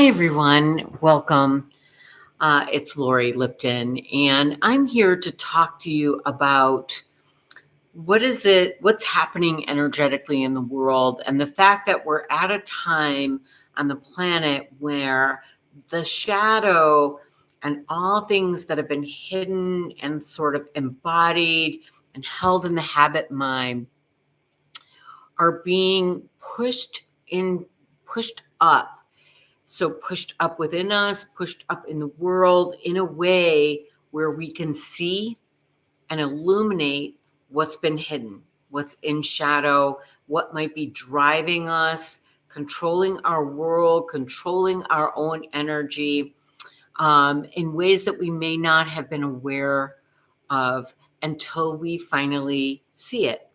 Hi, everyone. Welcome. It's Lori Lipton, and I'm here to talk to you about what's happening energetically in the world, and the fact that we're at a time on the planet where the shadow and all things that have been hidden and sort of embodied and held in the habit mind are being pushed up. So pushed up within us, pushed up in the world in a way where we can see and illuminate what's been hidden, what's in shadow, what might be driving us, controlling our world, controlling our own energy, in ways that we may not have been aware of until we finally see it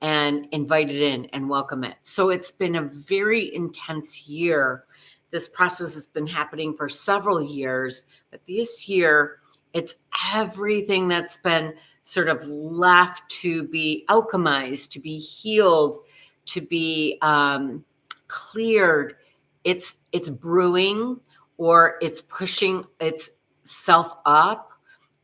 and invite it in and welcome it. So it's been a very intense year. This process has been happening for several years, but this year it's everything that's been sort of left to be alchemized, to be healed, to be cleared. It's brewing, or it's pushing itself up,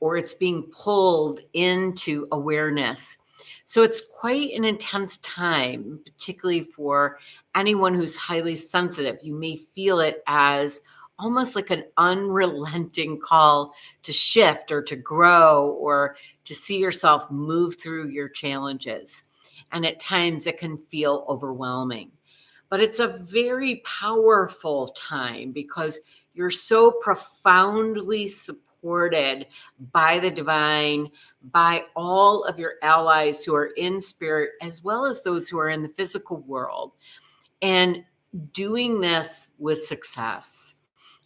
or it's being pulled into awareness. So it's quite an intense time, particularly for anyone who's highly sensitive. You may feel it as almost like an unrelenting call to shift or to grow or to see yourself move through your challenges. And at times it can feel overwhelming. But it's a very powerful time because you're so profoundly supported by the divine, by all of your allies who are in spirit, as well as those who are in the physical world, and doing this with success.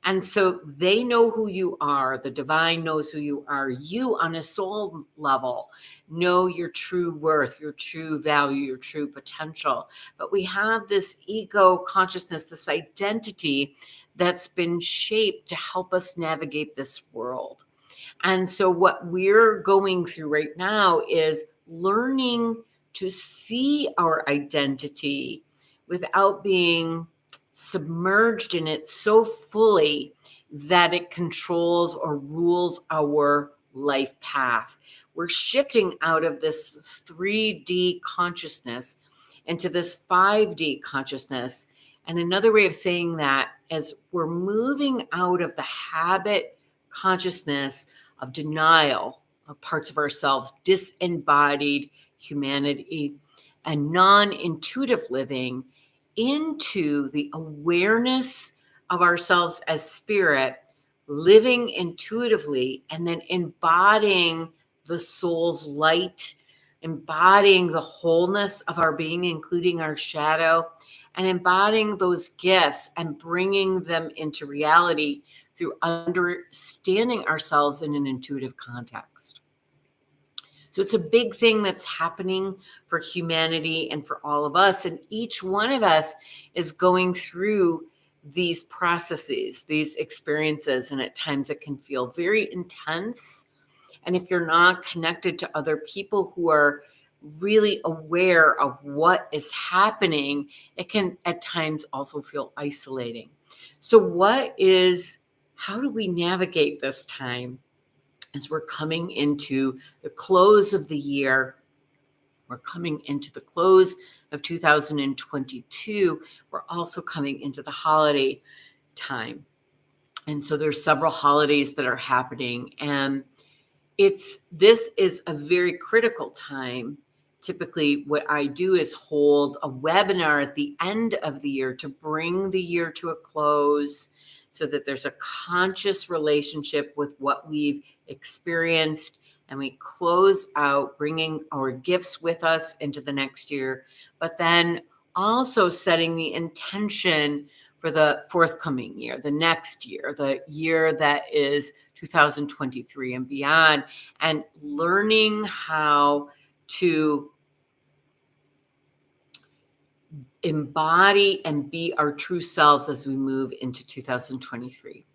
And so they know who you are. The divine knows who you are. You, on a soul level, know your true worth, your true value, your true potential. But we have this ego consciousness, this identity that's been shaped to help us navigate this world. And so what we're going through right now is learning to see our identity without being submerged in it so fully that it controls or rules our life path. We're shifting out of this 3D consciousness into this 5D consciousness. And another way of saying that is we're moving out of the habit consciousness of denial of parts of ourselves, disembodied humanity, and non-intuitive living into the awareness of ourselves as spirit, living intuitively, and then embodying the soul's light, embodying the wholeness of our being, including our shadow, and embodying those gifts and bringing them into reality through understanding ourselves in an intuitive context. So it's a big thing that's happening for humanity and for all of us. And each one of us is going through these processes, these experiences. And at times it can feel very intense. And if you're not connected to other people who are really aware of what is happening, it can at times also feel isolating. So how do we navigate this time? As we're coming into the close of the year, we're coming into the close of 2022. We're also coming into the holiday time. And so there's several holidays that are happening. And this is a very critical time. Typically, what I do is hold a webinar at the end of the year to bring the year to a close, so that there's a conscious relationship with what we've experienced, and we close out bringing our gifts with us into the next year, but then also setting the intention for the forthcoming year, the next year, the year that is 2023 and beyond, and learning how to embody and be our true selves as we move into 2023.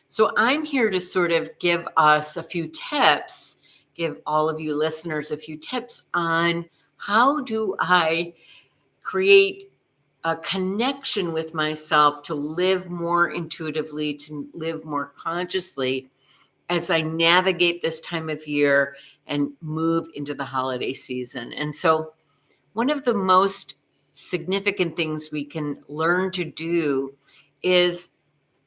So I'm here to sort of give us a few tips, give all of you listeners a few tips on how do I create a connection with myself to live more intuitively, to live more consciously as I navigate this time of year and move into the holiday season. And so, one of the most significant things we can learn to do is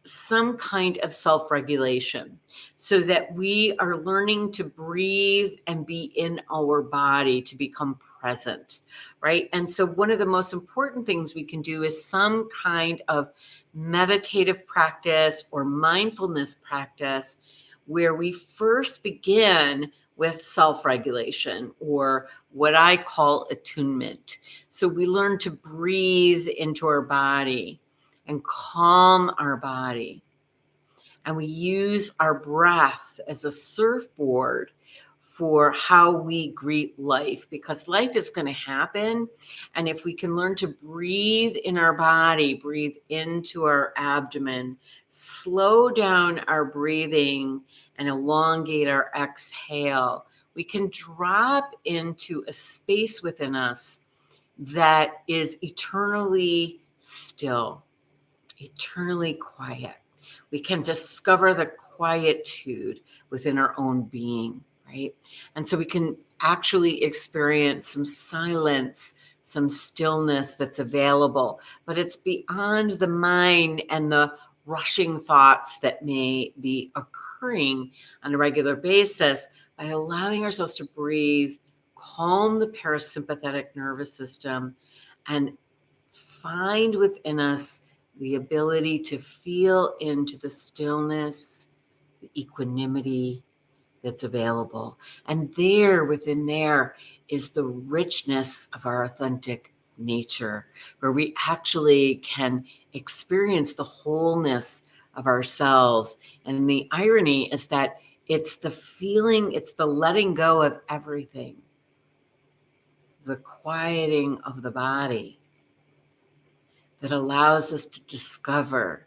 some kind of self-regulation, so that we are learning to breathe and be in our body, to become present, right? And so one of the most important things we can do is some kind of meditative practice or mindfulness practice, where we first begin with self-regulation, or what I call attunement. So we learn to breathe into our body and calm our body. And we use our breath as a surfboard for how we greet life, because life is going to happen. And if we can learn to breathe in our body, breathe into our abdomen, slow down our breathing and elongate our exhale, we can drop into a space within us that is eternally still, eternally quiet. We can discover the quietude within our own being, right? And so we can actually experience some silence, some stillness that's available, but it's beyond the mind and the rushing thoughts that may be occurring on a regular basis. By allowing ourselves to breathe, calm the parasympathetic nervous system, and find within us the ability to feel into the stillness, the equanimity that's available. And within there is the richness of our authentic nature, where we actually can experience the wholeness of ourselves. And the irony is that it's the feeling, it's the letting go of everything, the quieting of the body, that allows us to discover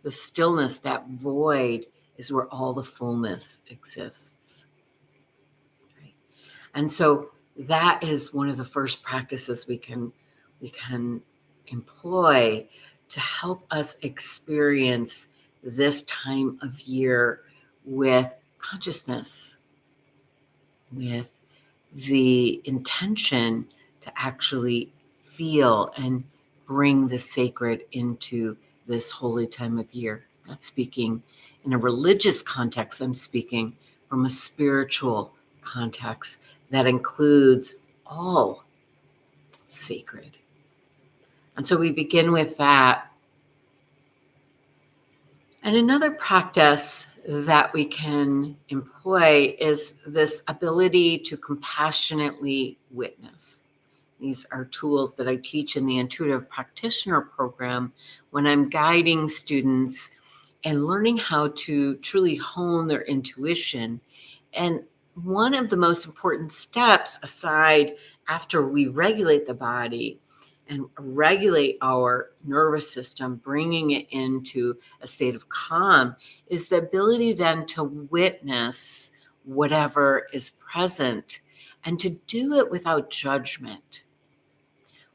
the stillness. That void is where all the fullness exists. Right? And so that is one of the first practices we can employ to help us experience this time of year with consciousness, with the intention to actually feel and bring the sacred into this holy time of year. I'm not speaking in a religious context, I'm speaking from a spiritual context that includes all sacred. And so we begin with that. And another practice that we can employ is this ability to compassionately witness. These are tools that I teach in the Intuitive Practitioner Program when I'm guiding students and learning how to truly hone their intuition. And one of the most important steps, aside after we regulate the body and regulate our nervous system, bringing it into a state of calm, is the ability then to witness whatever is present and to do it without judgment.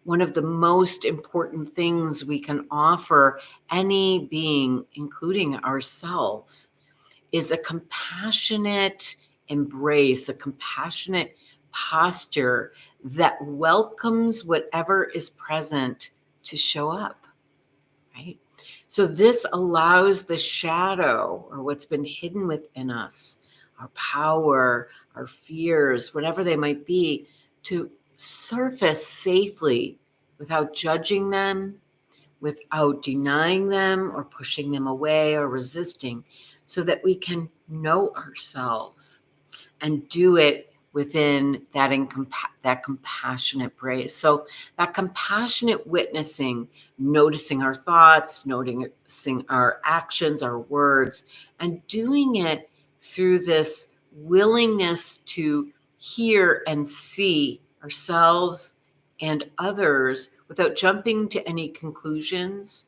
One of the most important things we can offer any being, including ourselves, is a compassionate embrace, a compassionate posture that welcomes whatever is present to show up, right? So this allows the shadow, or what's been hidden within us, our power, our fears, whatever they might be, to surface safely without judging them, without denying them or pushing them away or resisting, so that we can know ourselves and do it within that compassionate brace. So that compassionate witnessing, noticing our thoughts, noticing our actions, our words, and doing it through this willingness to hear and see ourselves and others without jumping to any conclusions,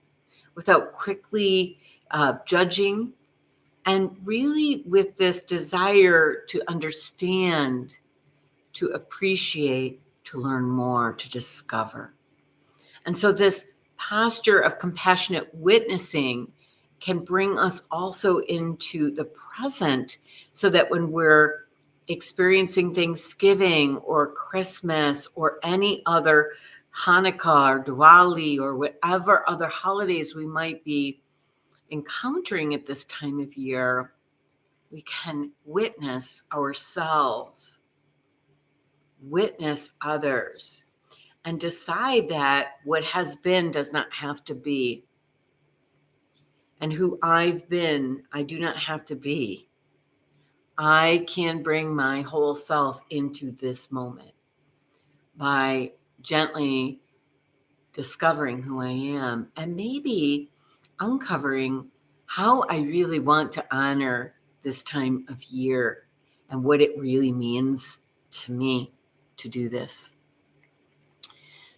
without quickly judging, and really with this desire to understand, to appreciate, to learn more, to discover. And so this posture of compassionate witnessing can bring us also into the present, so that when we're experiencing Thanksgiving or Christmas or any other Hanukkah or Diwali or whatever other holidays we might be encountering at this time of year, we can witness ourselves, witness others, and decide that what has been does not have to be. And who I've been, I do not have to be. I can bring my whole self into this moment by gently discovering who I am and maybe uncovering how I really want to honor this time of year and what it really means to me to do this.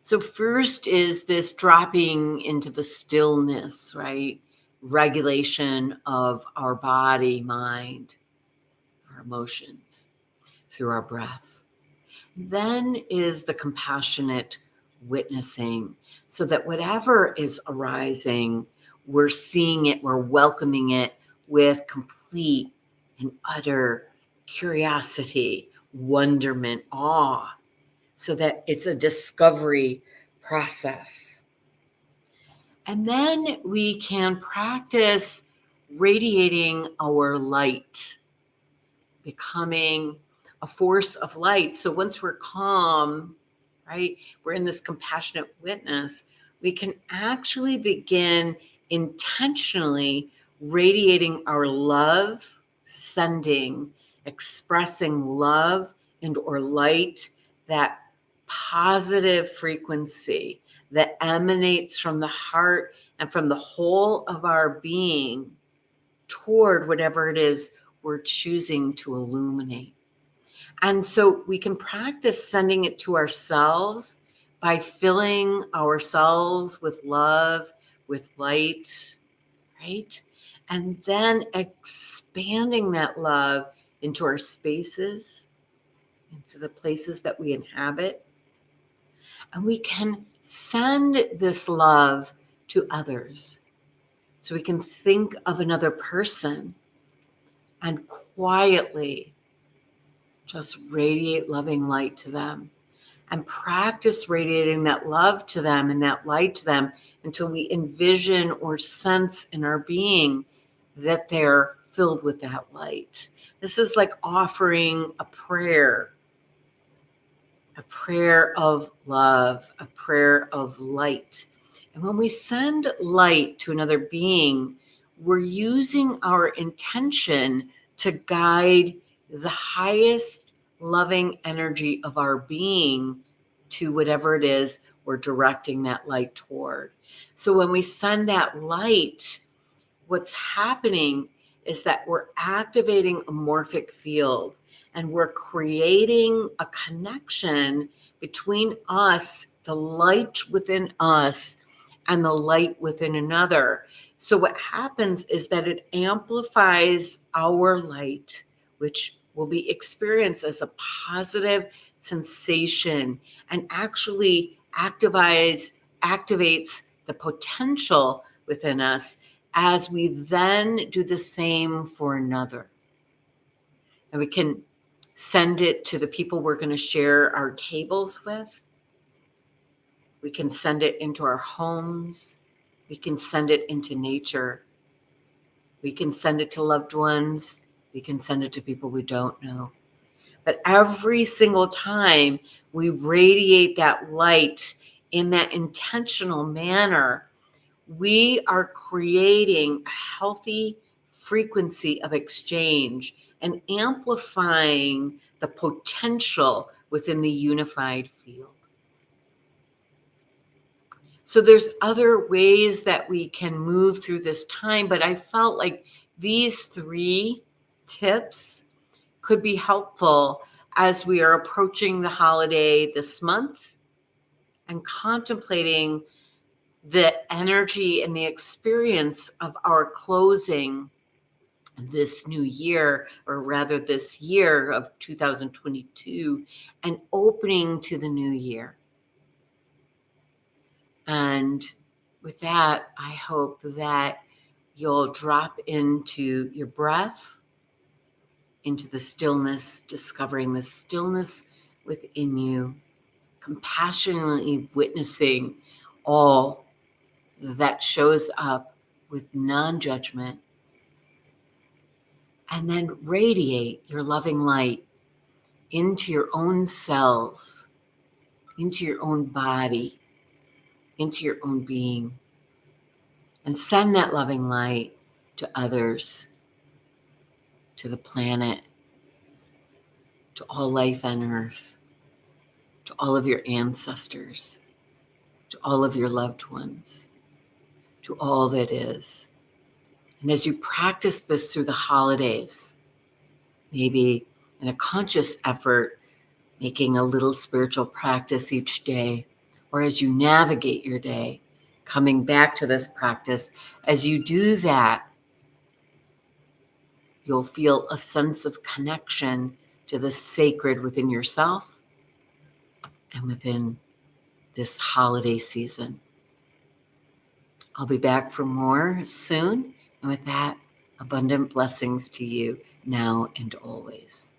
So first is this dropping into the stillness, right? Regulation of our body, mind, our emotions through our breath. Then is the compassionate witnessing, so that whatever is arising, we're seeing it, we're welcoming it with complete and utter curiosity, wonderment, awe, so that it's a discovery process. And then we can practice radiating our light, becoming a force of light. So once we're calm, right, we're in this compassionate witness, we can actually begin intentionally radiating our love, sending, expressing love and or light, that positive frequency that emanates from the heart and from the whole of our being toward whatever it is we're choosing to illuminate. And so we can practice sending it to ourselves by filling ourselves with love, with light, right? And then expanding that love into our spaces, into the places that we inhabit. And we can send this love to others. So we can think of another person and quietly just radiate loving light to them and practice radiating that love to them and that light to them until we envision or sense in our being that they're filled with that light. This is like offering a prayer of love, a prayer of light. And when we send light to another being, we're using our intention to guide the highest loving energy of our being to whatever it is we're directing that light toward. So when we send that light, what's happening is that we're activating a morphic field and we're creating a connection between us, the light within us, and the light within another. So what happens is that it amplifies our light, which will be experienced as a positive sensation and actually activates the potential within us as we then do the same for another. And we can send it to the people we're going to share our tables with. We can send it into our homes. We can send it into nature. We can send it to loved ones. We can send it to people we don't know. But every single time we radiate that light in that intentional manner, we are creating a healthy frequency of exchange and amplifying the potential within the unified field. So there's other ways that we can move through this time, but I felt like these 3 tips could be helpful as we are approaching the holiday this month and contemplating the energy and the experience of our closing this new year, or rather this year of 2022, and opening to the new year. And with that, I hope that you'll drop into your breath, into the stillness, discovering the stillness within you, compassionately witnessing all that shows up with non-judgment, and then radiate your loving light into your own cells, into your own body, into your own being, and send that loving light to others, to the planet, to all life on earth, to all of your ancestors, to all of your loved ones, to all that is. And as you practice this through the holidays, maybe in a conscious effort, making a little spiritual practice each day, or as you navigate your day, coming back to this practice, as you do that, you'll feel a sense of connection to the sacred within yourself and within this holiday season. I'll be back for more soon. And with that, abundant blessings to you now and always.